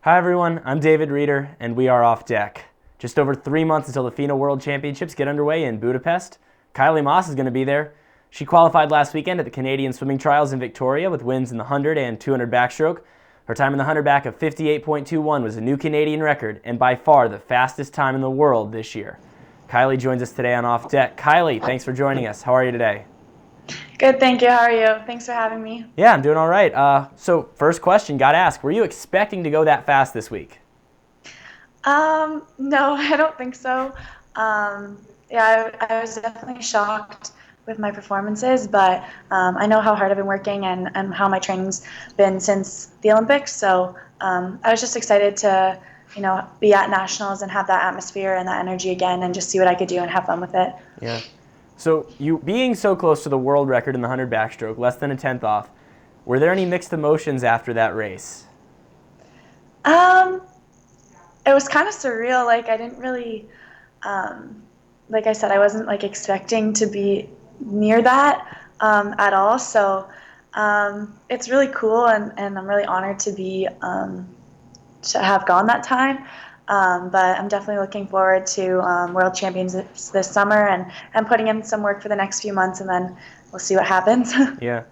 Hi everyone, I'm David Reeder, and we are Off Deck. Just over 3 months until the FINA World Championships get underway in Budapest. Kylie Masse is going to be there. She qualified last weekend at the Canadian Swimming Trials in Victoria with wins in the 100 and 200 backstroke. Her time in the 100 back of 58.21 was a new Canadian record and by far the fastest time in the world this year. Kylie joins us today on Off Deck. Kylie, thanks for joining us. How are you today? Good, thank you. How are you? Thanks for having me. Yeah, I'm doing all right. So first question, got to ask, were you expecting to go that fast this week? No, I don't think so. I was definitely shocked with my performances, but I know how hard I've been working and how my training's been since the Olympics. So I was just excited to, be at nationals and have that atmosphere and that energy again, and just see what I could do and have fun with it. Yeah. So you being so close to the world record in the 100 backstroke, less than a tenth off, were there any mixed emotions after that race? Um, it was kind of surreal. Like I didn't really, like I said, I wasn't like expecting to be near that at all. So it's really cool, and I'm really honored to have gone that time. But I'm definitely looking forward to World Championships this summer and putting in some work for the next few months, and then we'll see what happens. Yeah.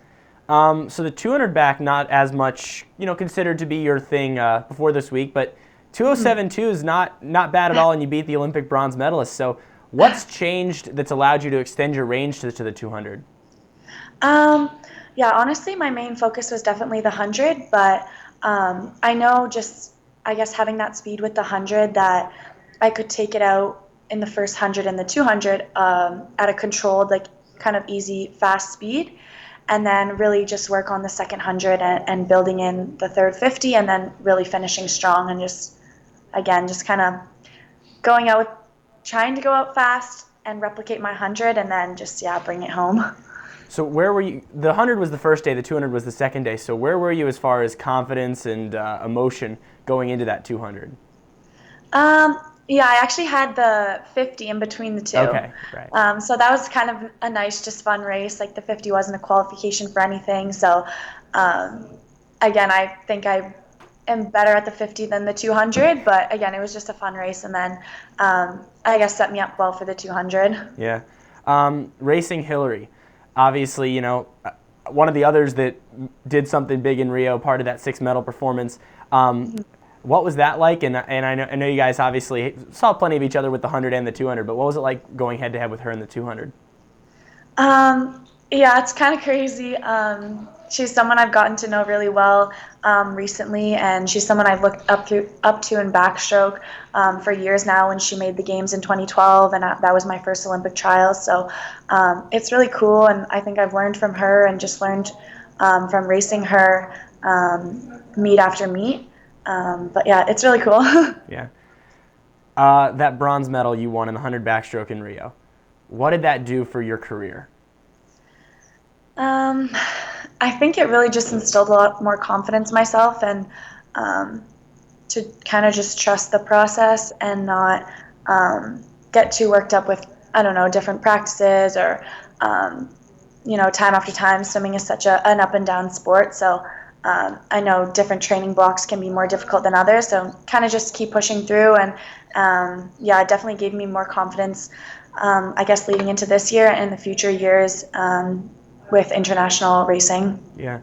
So the 200 back, not as much, considered to be your thing before this week, but 207.2 is not bad at all, and you beat the Olympic bronze medalist. So what's changed that's allowed you to extend your range to the 200? Yeah, honestly, my main focus was definitely the 100, but I know just, I guess, having that speed with the 100 that I could take it out in the first 100 and the 200 at a controlled, like, kind of easy, fast speed, and then really just work on the second 100 and building in the third 50, and then really finishing strong and just, again, just kind of going out with, trying to go out fast and replicate my 100 and then just, yeah, bring it home. So where were you? The 100 was the first day, the 200 was the second day. So where were you as far as confidence and emotion going into that 200? Yeah, I actually had the 50 in between the two. Okay, right. So that was kind of a nice, just fun race. Like the 50 wasn't a qualification for anything. So um, again, I think I am better at the 50 than the 200. But again, it was just a fun race, and then I guess set me up well for the 200. Yeah. Racing Hillary. Obviously, one of the others that did something big in Rio, part of that six-medal performance. What was that like? And I know you guys obviously saw plenty of each other with the 100 and the 200, but what was it like going head-to-head with her in the 200? Yeah, it's kind of crazy. She's someone I've gotten to know really well recently, and she's someone I've looked up to in backstroke for years now. When she made the games in 2012, and that was my first Olympic trials. So it's really cool, and I think I've learned from her and just learned from racing her meet after meet. But yeah, it's really cool. Yeah. That bronze medal you won in the 100 backstroke in Rio, what did that do for your career? Um, I think it really just instilled a lot more confidence in myself, and to kind of just trust the process and not get too worked up with, I don't know, different practices or time after time. Swimming is such an up and down sport, so I know different training blocks can be more difficult than others. So kind of just keep pushing through, and yeah, it definitely gave me more confidence. I guess leading into this year and the future years with international racing. Yeah.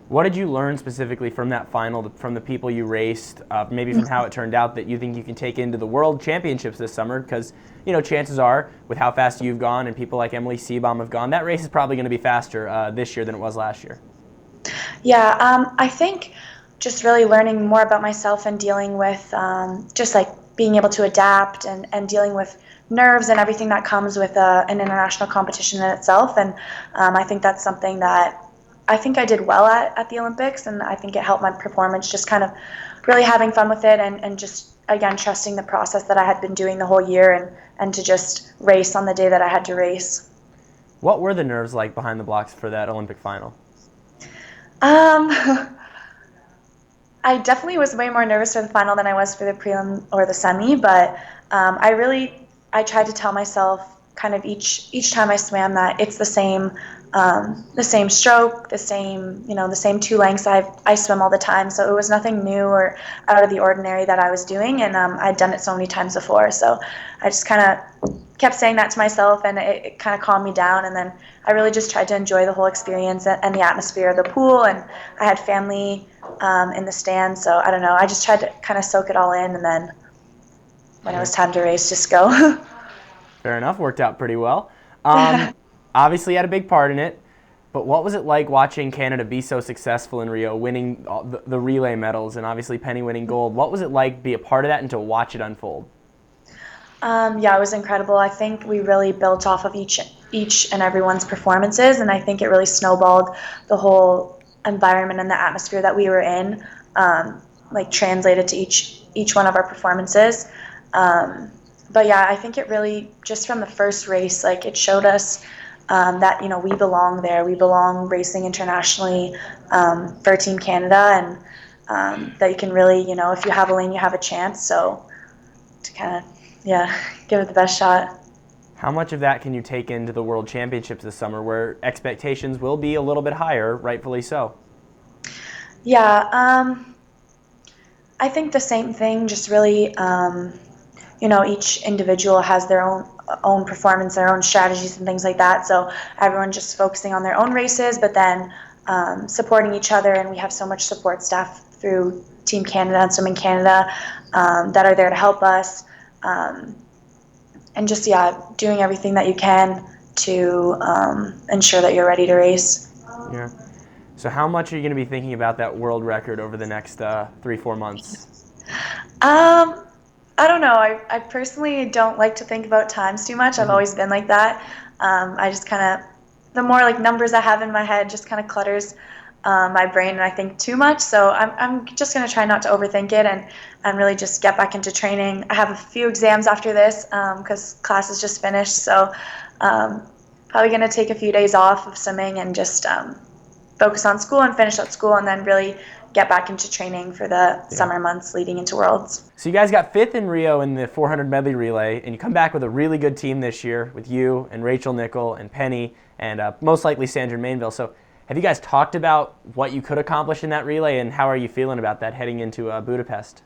What did you learn specifically from that final, from the people you raced, maybe from how it turned out, that you think you can take into the World Championships this summer? Because, chances are, with how fast you've gone and people like Emily Seebohm have gone, that race is probably going to be faster this year than it was last year. Yeah, I think just really learning more about myself and dealing with just like being able to adapt and dealing with nerves and everything that comes with an international competition in itself. And I think that's something that I think I did well at the Olympics, and I think it helped my performance, just kind of really having fun with it, and just, again, trusting the process that I had been doing the whole year, and to just race on the day that I had to race. What were the nerves like behind the blocks for that Olympic final? Um, I definitely was way more nervous for the final than I was for the prelim or the semi, but I tried to tell myself kind of each time I swam that it's the same stroke, the same two lengths I swim all the time. So it was nothing new or out of the ordinary that I was doing, and I'd done it so many times before. So I just kind of kept saying that to myself, and it kind of calmed me down. And then I really just tried to enjoy the whole experience and the atmosphere of the pool. And I had family in the stands, so I don't know. I just tried to kind of soak it all in, and then when it was time to race, just go. Fair enough. Worked out pretty well. Obviously, you had a big part in it. But what was it like watching Canada be so successful in Rio, winning the relay medals, and obviously Penny winning gold? What was it like to be a part of that and to watch it unfold? Yeah, it was incredible. I think we really built off of each and everyone's performances, and I think it really snowballed the whole environment and the atmosphere that we were in, like translated to each one of our performances. But yeah, I think it really, just from the first race, like it showed us that we belong there. We belong racing internationally for Team Canada, and that you can really, if you have a lane, you have a chance. So to kind of give it the best shot. How much of that can you take into the World Championships this summer, where expectations will be a little bit higher, rightfully so? Yeah, I think the same thing. Just really, each individual has their own performance, their own strategies and things like that. So everyone just focusing on their own races, but then supporting each other. And we have so much support staff through Team Canada and Swimming Canada that are there to help us. And just, doing everything that you can to ensure that you're ready to race. Yeah. So how much are you going to be thinking about that world record over the next 3-4 months? I don't know. I personally don't like to think about times too much. I've always been like that. I just kind of, the more like numbers I have in my head just kind of clutters my brain, and I think too much. So I'm just going to try not to overthink it and really just get back into training. I have a few exams after this because class is just finished. So probably going to take a few days off of swimming and just focus on school and finish up school, and then really get back into training for the summer months leading into Worlds. So you guys got 5th in Rio in the 400 medley relay, and you come back with a really good team this year with you and Rachel Nickel and Penny and most likely Sandra Mainville. So have you guys talked about what you could accomplish in that relay, and how are you feeling about that heading into Budapest?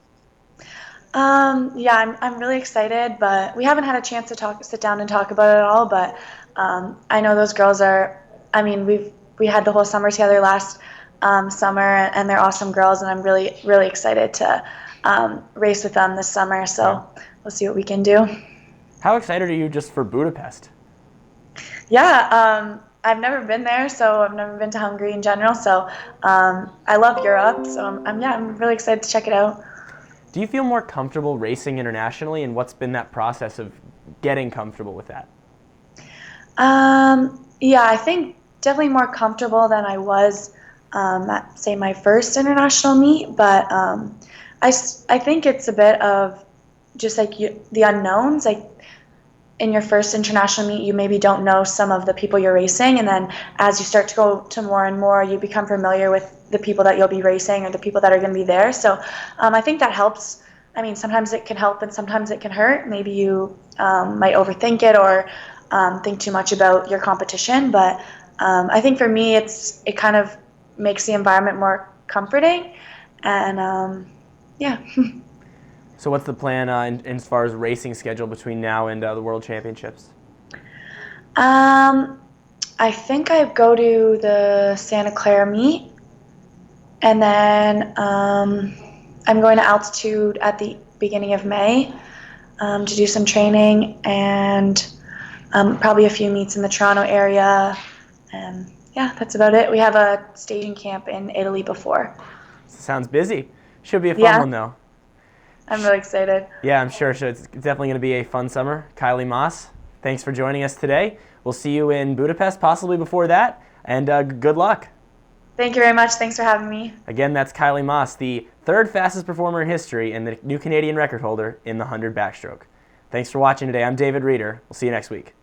Yeah, I'm really excited, but we haven't had a chance to sit down and talk about it at all. But I know those girls are. I mean, we had the whole summer together last summer, and they're awesome girls, and I'm really, really excited to race with them this summer. So we'll see what we can do. How excited are you just for Budapest? Yeah, I've never been there, so I've never been to Hungary in general. So I love Europe, so I'm really excited to check it out. Do you feel more comfortable racing internationally, and what's been that process of getting comfortable with that? Yeah, I think definitely more comfortable than I was at, say, my first international meet, but I think it's a bit of just like the unknowns. Like in your first international meet, you maybe don't know some of the people you're racing, and then as you start to go to more and more, you become familiar with the people that you'll be racing or the people that are going to be there. So I think that helps. I mean, sometimes it can help and sometimes it can hurt. Maybe you might overthink it or think too much about your competition, but I think for me, it kind of makes the environment more comforting, and yeah. So what's the plan in as far as racing schedule between now and the World Championships? I think I go to the Santa Clara meet, and then I'm going to altitude at the beginning of May to do some training, and probably a few meets in the Toronto area, and yeah, that's about it. We have a staging camp in Italy before. Sounds busy. Should be a fun one, though. I'm really excited. Yeah, I'm sure. So it's definitely going to be a fun summer. Kylie Masse, thanks for joining us today. We'll see you in Budapest, possibly before that, and good luck. Thank you very much. Thanks for having me. Again, that's Kylie Masse, the 3rd fastest performer in history and the new Canadian record holder in the 100 backstroke. Thanks for watching today. I'm David Reeder. We'll see you next week.